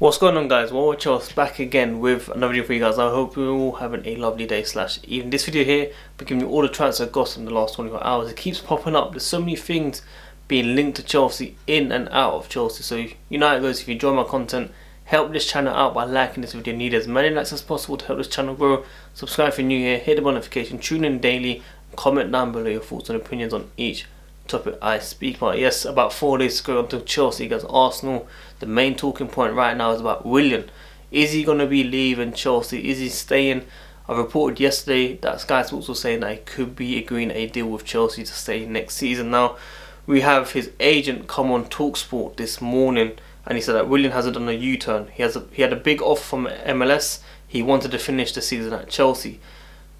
What's going on, guys? Well, Charles back again with another video for you guys. I hope you're all having a lovely day / even this video here, but giving you all the transfer gossip in the last 24 hours. It keeps popping up. There's so many things being linked to Chelsea, in and out of Chelsea. So you know how it goes. If you enjoy my content, help this channel out by liking this video. Need as many likes as possible to help this channel grow. Subscribe if you're new here, hit the bell notification, tune in daily, comment down below your thoughts and opinions on each topic I speak about. Yes, about 4 days ago until Chelsea against Arsenal, the main talking point right now is about Willian. Is he going to be leaving Chelsea? Is he staying? I reported yesterday that Sky Sports was saying that he could be agreeing a deal with Chelsea to stay next season. Now, we have his agent come on TalkSport this morning and he said that Willian hasn't done a U-turn. He had a big offer from MLS. He wanted to finish the season at Chelsea.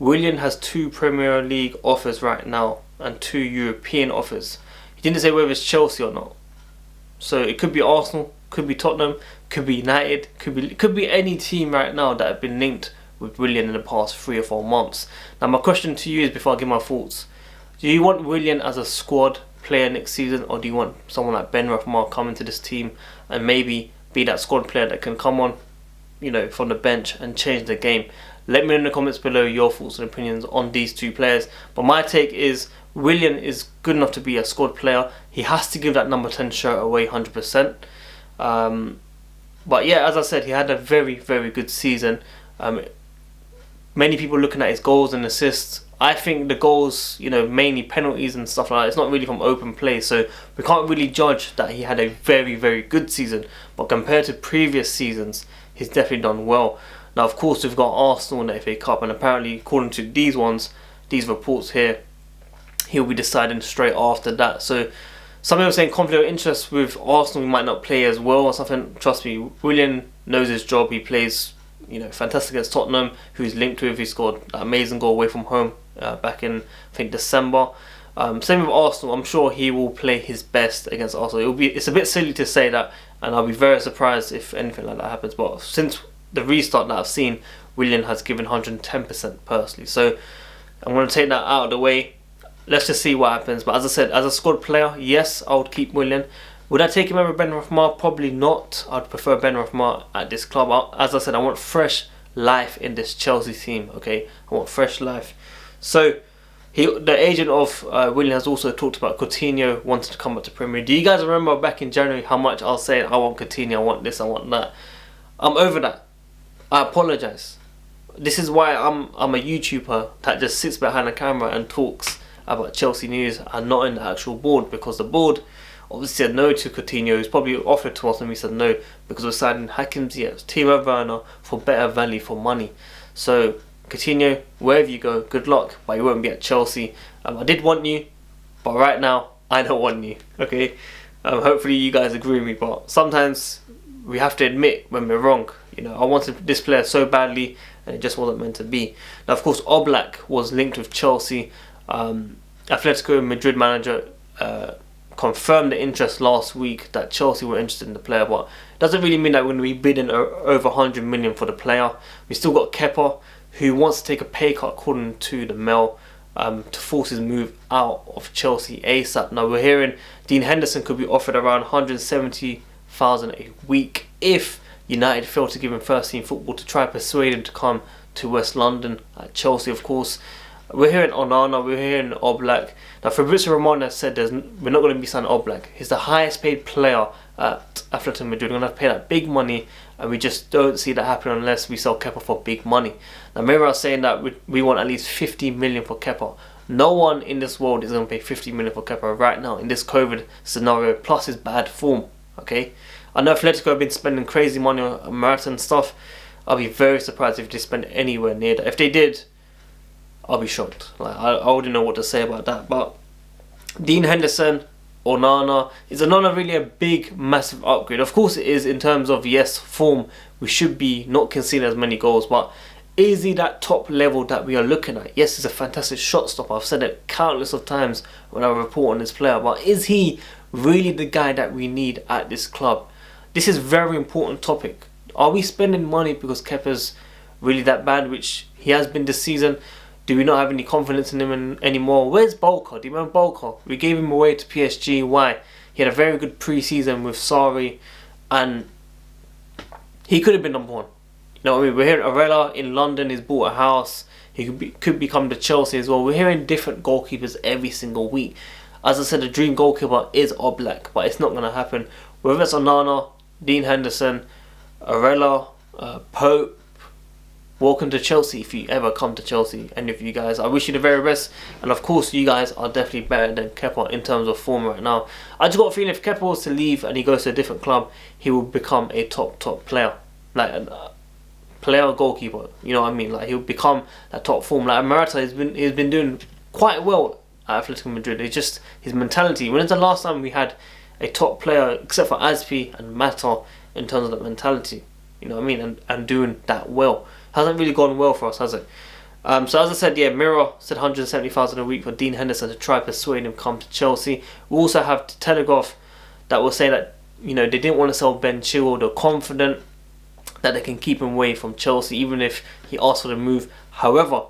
Willian has 2 Premier League offers right now and 2 European offers. He didn't say whether it's Chelsea or not. So it could be Arsenal, could be Tottenham, could be United, could be any team right now that have been linked with Willian in the past 3 or 4 months. Now my question to you is, before I give my thoughts, do you want Willian as a squad player next season, or do you want someone like Ben Rafmar coming to this team and maybe be that squad player that can come on, you know, from the bench and change the game? Let me know in the comments below your thoughts and opinions on these 2 players. But my take is Willian is good enough to be a squad player. He has to give that number 10 shirt away 100%. But yeah, as I said, he had a very, very good season. Many people looking at his goals and assists. I think the goals, you know, mainly penalties and stuff like that, it's not really from open play. So we can't really judge that he had a very, very good season. But compared to previous seasons, he's definitely done well. Now, of course, we've got Arsenal in the FA Cup, and apparently, according to these reports here, he'll be deciding straight after that. So some people are saying conflict of interest with Arsenal, he might not play as well or something. Trust me, Willian knows his job. He plays, you know, fantastic against Tottenham, who's linked with. He scored that amazing goal away from home back in, I think, December. Same with Arsenal. I'm sure he will play his best against Arsenal. It's a bit silly to say that, and I'll be very surprised if anything like that happens. But since the restart that I've seen, Willian has given 110% personally. So I'm going to take that out of the way. Let's just see what happens. But as I said, as a squad player, yes, I would keep Willian. Would I take him over Ben Rafmar? Probably not. I'd prefer Ben Rafmar at this club. As I said, I want fresh life in this Chelsea team. Okay, I want fresh life. So the agent of Willian has also talked about Coutinho wanting to come up to Premier. Do you guys remember back in January how much I was saying I want Coutinho, I want this, I want that? I'm over that. I apologise. This is why I'm a YouTuber that just sits behind a camera and talks about Chelsea news and not in the actual board, because the board obviously said no to Coutinho. He's probably offered to us and we said no because we're signing Hakim Ziyech, Timo Werner for better value for money. So Coutinho, wherever you go, good luck, but you won't be at Chelsea. I did want you, but right now I don't want you. Okay, hopefully you guys agree with me, but sometimes we have to admit when we're wrong. You know, I wanted this player so badly and it just wasn't meant to be. Now, of course, Oblak was linked with Chelsea. Atletico Madrid manager confirmed the interest last week that Chelsea were interested in the player, but it doesn't really mean that we're going to be bidding over 100 million for the player. We still got Kepa, who wants to take a pay cut, according to the Mail, to force his move out of Chelsea ASAP. Now, we're hearing Dean Henderson could be offered around 170,000 a week if United failed to give him first team football, to try and persuade him to come to West London at Chelsea, of course. We're hearing Onana, we're hearing Oblak. Now, Fabrizio Romano said we're not going to be signing Oblak. He's the highest paid player at Atletico Madrid. We're going to have to pay that big money, and we just don't see that happening unless we sell Kepa for big money. Now, maybe I was saying that we want at least 50 million for Kepa. No one in this world is going to pay 50 million for Kepa right now in this COVID scenario, plus his bad form. Okay, I know Atletico have been spending crazy money on marathon stuff. I'll be very surprised if they spend anywhere near that. If they did, I'll be shocked. Like I wouldn't know what to say about that. But Dean Henderson, Onana, is Onana really a big, massive upgrade? Of course it is in terms of, yes, form. We should be not conceding as many goals, but is he that top level that we are looking at? Yes, he's a fantastic shot stopper. I've said it countless of times when I report on this player, but is he really the guy that we need at this club? This is a very important topic. Are we spending money because Kepa's really that bad, which he has been this season? Do we not have any confidence in him anymore? Where's Bolka? Do you remember Bolka? We gave him away to PSG. Why? He had a very good pre-season with Sarri, and he could have been number one. You know what I mean? We're hearing Arella in London. He's bought a house. He could become the Chelsea as well. We're hearing different goalkeepers every single week. As I said, the dream goalkeeper is Oblak, but it's not going to happen. Whether it's Onana, Dean Henderson, Arella, Pope, welcome to Chelsea if you ever come to Chelsea. Any of you guys, I wish you the very best. And of course, you guys are definitely better than Kepa in terms of form right now. I just got a feeling if Kepa was to leave and he goes to a different club, he will become a top player. Like a player goalkeeper, you know what I mean? Like he'll become that top form. Like Morata he's been doing quite well at Atletico Madrid. It's just his mentality. When is the last time we had a top player, except for Aspi and Mata, in terms of that mentality? You know what I mean? And doing that well. Hasn't really gone well for us, has it? So as I said, yeah, Mirror said 170,000 a week for Dean Henderson to try persuade him to come to Chelsea. We also have the Telegraph that will say that, you know, they didn't want to sell Ben Chilwell. They're confident that they can keep him away from Chelsea even if he asks for the move. However,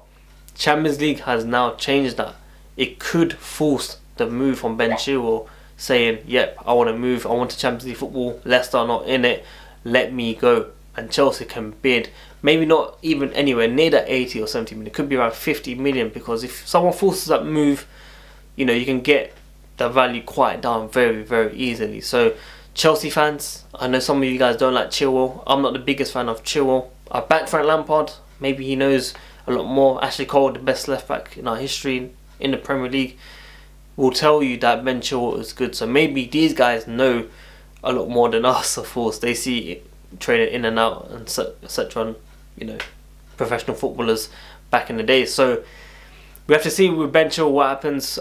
Champions League has now changed that. It could force the move from Ben Chilwell, saying, yep, I want to move, I want to Champions League football, Leicester are not in it, let me go. And Chelsea can bid, maybe not even anywhere near that 80 or 70 million, it could be around 50 million, because if someone forces that move, you know, you can get the value quite down very, very easily. So Chelsea fans, I know some of you guys don't like Chilwell. I'm not the biggest fan of Chilwell. I back Frank Lampard, maybe he knows a lot more. Ashley Cole, the best left back in our history in the Premier League, will tell you that Ben Chilwell is good. So maybe these guys know a lot more than us. Of course, they see it traded in and out and etc. You know, professional footballers back in the day. So we have to see with Ben Chilwell what happens.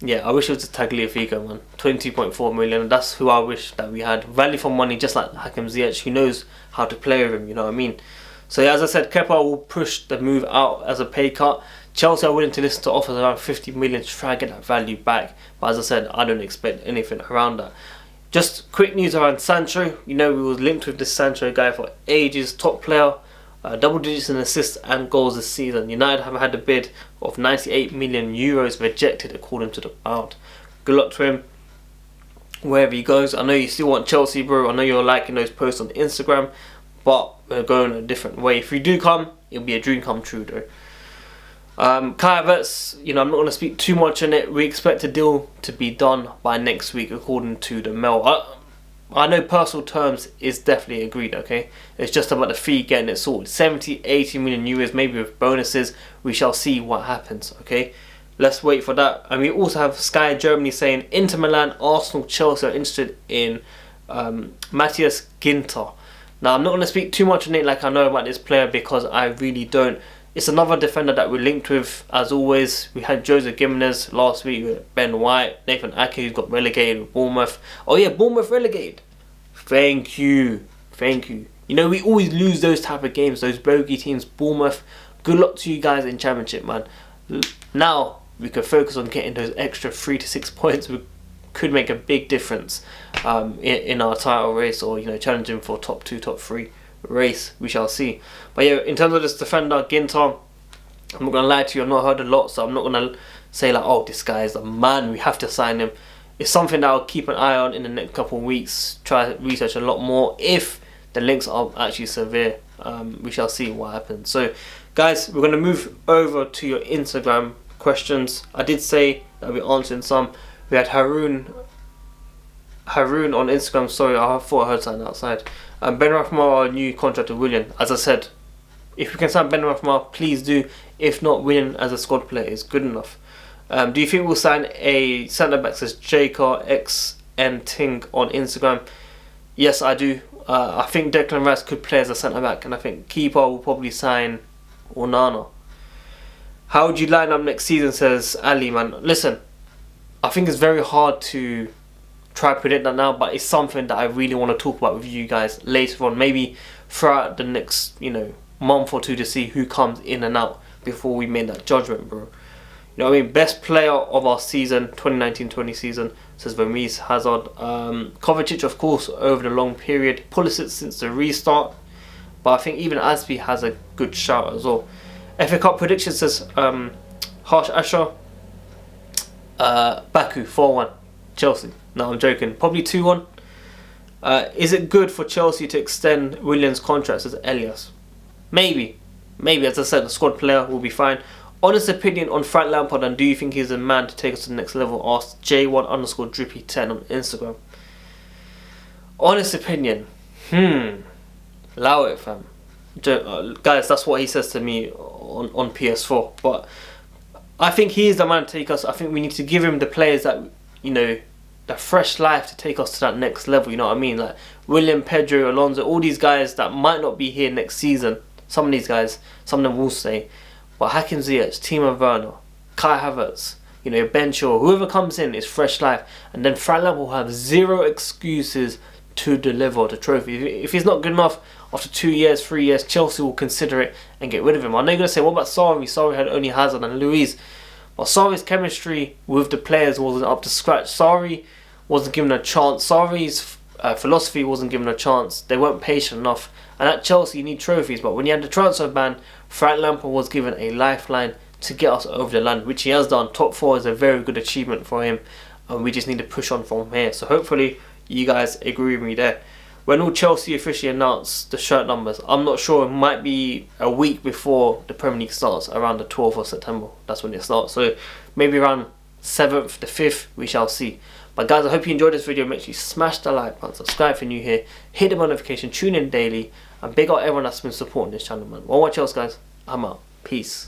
Yeah, I wish it was a Tagliafico, man. 22.4 million. That's who I wish that we had. Value for money, just like Hakim Ziyech, who knows how to play with him. You know what I mean? So yeah, as I said, Kepa will push the move out as a pay cut. Chelsea are willing to listen to offers around 50 million to try and get that value back. But as I said, I don't expect anything around that. Just quick news around Sancho. You know, we were linked with this Sancho guy for ages. Top player, double digits in assists and goals this season. United have had a bid of 98 million euros rejected according to the Bound. Good luck to him wherever he goes. I know you still want Chelsea, bro. I know you're liking those posts on Instagram, but we're going a different way. If you do come, it'll be a dream come true, though. Kai Havertz, you know, I'm not going to speak too much on it. We expect a deal to be done by next week, according to the Mail. I know personal terms is definitely agreed, okay? It's just about the fee getting it sorted. 70, 80 million euros, maybe with bonuses. We shall see what happens, okay? Let's wait for that. And we also have Sky Germany saying Inter Milan, Arsenal, Chelsea are interested in Matthias Ginter. Now, I'm not going to speak too much on it like I know about this player, because I really don't. It's another defender that we're linked with. As always, we had Jose Gimenez last week with Ben White, Nathan Ake, who's got relegated with Bournemouth. Oh yeah, Bournemouth relegated. Thank you. You know, we always lose those type of games, those bogey teams. Bournemouth, good luck to you guys in Championship, man. Now we can focus on getting those extra 3 to 6 points. We could make a big difference in our title race, or, you know, challenging for top 2, top 3 race. We shall see. But yeah, in terms of this defender Ginter, I'm not gonna lie to you, I've not heard a lot, so I'm not gonna say like, oh, this guy is a man, we have to sign him. It's something that I'll keep an eye on in the next couple of weeks, try to research a lot more. If the links are actually severe, we shall see what happens. So guys, we're gonna move over to your Instagram questions. I did say that we're answering some. We had Harun on Instagram. Sorry, I thought I heard something outside. Ben Rafma, our new contract with Willian. As I said, if we can sign Ben Rafma, please do. If not, Willian as a squad player is good enough. Do you think we'll sign a centre back, says JCarXN Ting on Instagram? Yes, I do. I think Declan Rice could play as a centre back, and I think Kepa will probably sign Onana. How would you line up next season, says Ali, man. Listen, I think it's very hard to try to predict that now, but it's something that I really want to talk about with you guys later on, maybe throughout the next, you know, month or two, to see who comes in and out before we make that judgment, bro. You know what I mean? Best player of our season, 2019-20 season, says Vermees, Hazard. Kovacic, of course, over the long period. Pulisic since the restart. But I think even Aspi has a good shout as well. FA Cup prediction, says Harsh Asher. Baku, 4-1. Chelsea. No, I'm joking. Probably 2-1. Is it good for Chelsea to extend Willian's contract as Elias? Maybe. Maybe, as I said, the squad player will be fine. Honest opinion on Frank Lampard, and do you think he's a man to take us to the next level? Asked J1_drippy10 on Instagram. Honest opinion. Allow it, fam. Guys, that's what he says to me on PS4. But I think he is the man to take us. I think we need to give him the players that, you know, the fresh life to take us to that next level. You know what I mean? Like Willian, Pedro, Alonso, all these guys that might not be here next season. Some of these guys, some of them will stay. But Hakim Ziyech, Timo Werner, Kai Havertz, you know, Ben Shaw, whoever comes in is fresh life. And then Frank Lampard will have zero excuses to deliver the trophy. If he's not good enough after 2 years, 3 years, Chelsea will consider it and get rid of him. I know you're going to say, what about Sarri? Sarri had only Hazard and Luiz. But Sarri's chemistry with the players wasn't up to scratch. Sarri wasn't given a chance. Sarri's philosophy wasn't given a chance. They weren't patient enough. And at Chelsea, you need trophies. But when you had the transfer ban, Frank Lampard was given a lifeline to get us over the line, which he has done. Top 4 is a very good achievement for him. And we just need to push on from here. So hopefully you guys agree with me there. When will Chelsea officially announce the shirt numbers? I'm not sure. It might be a week before the Premier League starts, around the 12th of September. That's when it starts. So maybe around 7th, the 5th, we shall see. But guys, I hope you enjoyed this video. Make sure you smash the like button, subscribe if you're new here, hit the notification, tune in daily, and big up everyone that's been supporting this channel, man. Well, watch else, guys. I'm out. Peace.